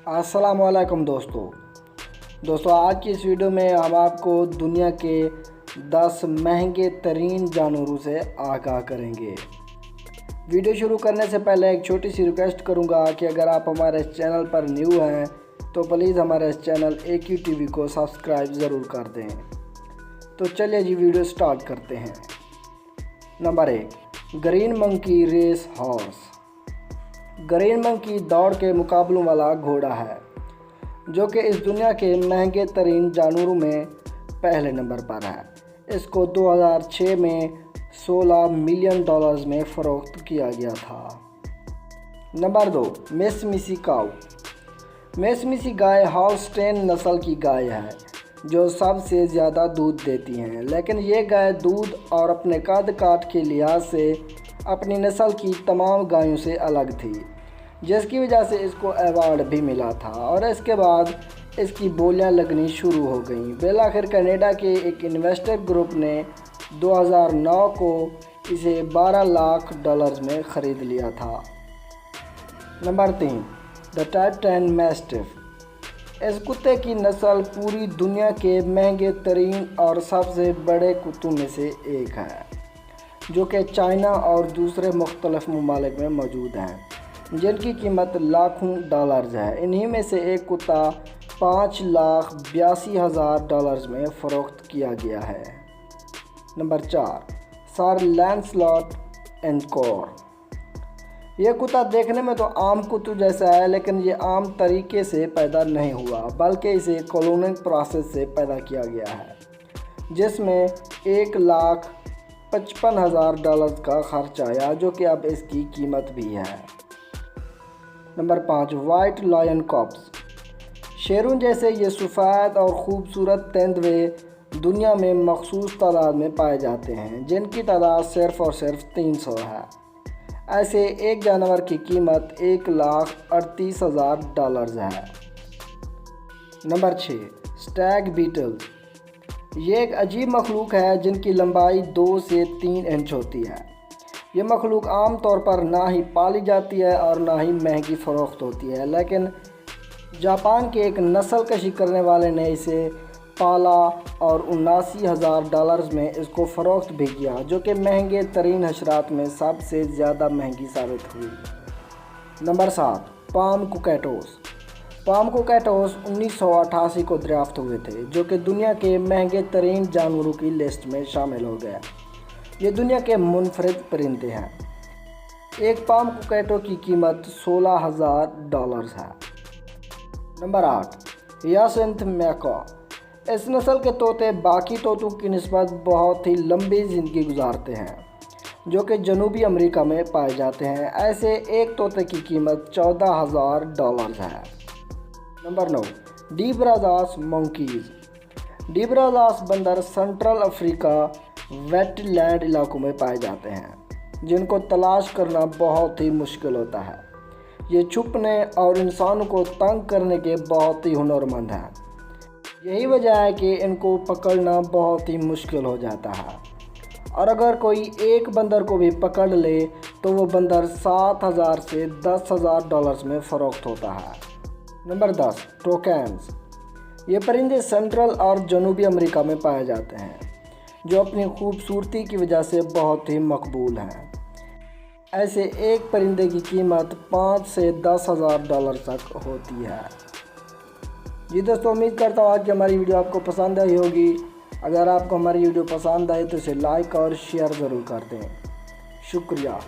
अस्सलाम वालेकुम दोस्तों आज की इस वीडियो में हम आपको दुनिया के 10 महंगे तरीन जानवरों से आगाह करेंगे। वीडियो शुरू करने से पहले एक छोटी सी रिक्वेस्ट करूंगा कि अगर आप हमारे चैनल पर न्यू हैं तो प्लीज़ हमारे चैनल AQ TV को सब्सक्राइब ज़रूर कर दें। तो चलिए जी वीडियो स्टार्ट करते हैं। Number 1, green monkey race horse. Green monkey दौड़ के मुकाबलों वाला घोड़ा है जो कि इस दुनिया के महंगे तरीन जानवरों में पहले नंबर पर है। इसको 2006 में $16 मिलियन में फ़रोख्त किया गया था। नंबर 2, मिस्सी काऊ। मिस्सी गाय हॉल्स्टेन नस्ल की गाय है जो सबसे ज़्यादा दूध देती हैं, लेकिन ये गाय दूध और अपने कद काठ के लिहाज से अपनी नस्ल की तमाम गायों से अलग थी, जिसकी वजह से इसको अवार्ड भी मिला था और इसके बाद इसकी बोलियां लगनी शुरू हो गईं। बिलाखिर कनाडा के एक इन्वेस्टर ग्रुप ने 2009 को इसे $12 लाख में ख़रीद लिया था। Number 3, the type 10 mastiff. इस कुत्ते की नस्ल पूरी दुनिया के महंगे तरीन और सबसे बड़े कुत्तों में से एक है, जो कि चाइना और दूसरे मुख्तलिफ ममालिक में मौजूद हैं, जिनकी कीमत लाखों डॉलर्स है। इन्हीं में से एक कुत्ता $5,82,000 में फ़रोख्त किया गया है। Number 4, sir Lancelot encore. यह कुत्ता देखने में तो आम कुत्तों जैसा है, लेकिन ये आम तरीके से पैदा नहीं हुआ, बल्कि इसे क्लोनिंग प्रोसेस से पैदा किया गया है, जिसमें $1,55,000 का खर्च आया, जो कि अब इसकी कीमत भी है। Number 5, white lion cubs. शेरों जैसे ये सफ़ेद और ख़ूबसूरत तेंदुए दुनिया में मखसूस तादाद में पाए जाते हैं, जिनकी तादाद सिर्फ़ और सिर्फ 300 है। ऐसे एक जानवर की कीमत $1,38,000 है। Number 6, stag beetles. ये एक अजीब मखलूक है जिनकी लंबाई 2 से 3 इंच होती है। ये मखलूक आम तौर पर ना ही पाली जाती है और ना ही महंगी फ़रोख्त होती है, लेकिन जापान के एक नस्ल कशी करने वाले ने इसे पाला और $79,000 में इसको फ़रोख्त भी किया, जो कि महंगे तरीन हशरात में सबसे ज़्यादा महंगी साबित हुई। Number 7, palm cockatoos. Palm cockatoos 1988 को दरियाफ्त हुए थे, जो कि दुनिया के महंगे तरीन जानवरों की लिस्ट में शामिल हो गया। ये दुनिया के मुनफरिद परिंदे हैं। एक पाम कोकैटो की कीमत $16,000 है। नंबर 8, यासिंथ मैका। इस नस्ल के तोते बाकी तोतों की निस्बत बहुत ही लंबी ज़िंदगी गुजारते हैं, जो कि जनूबी अमेरिका में पाए जाते हैं। ऐसे एक तोते की कीमत $14,000 है। Number 9, डीब्राज़ास monkeys. डीब्राज़ास बंदर सेंट्रल अफ्रीका वेटलैंड इलाकों में पाए जाते हैं, जिनको तलाश करना बहुत ही मुश्किल होता है। ये छुपने और इंसानों को तंग करने के बहुत ही हुनरमंद हैं। यही वजह है कि इनको पकड़ना बहुत ही मुश्किल हो जाता है, और अगर कोई एक बंदर को भी पकड़ ले तो वो बंदर $7,000 से $10,000 में फ़रोख्त होता है। नंबर 10, टोकैन्स। ये परिंदे सेंट्रल और जनूबी अमेरिका में पाए जाते हैं, जो अपनी खूबसूरती की वजह से बहुत ही मकबूल हैं। ऐसे एक परिंदे की कीमत $5,000 से $10,000 तक होती है। जी दोस्तों, उम्मीद करता हूँ कि हमारी वीडियो आपको पसंद आई होगी। अगर आपको हमारी वीडियो पसंद आए तो इसे लाइक और शेयर ज़रूर कर दें। शुक्रिया।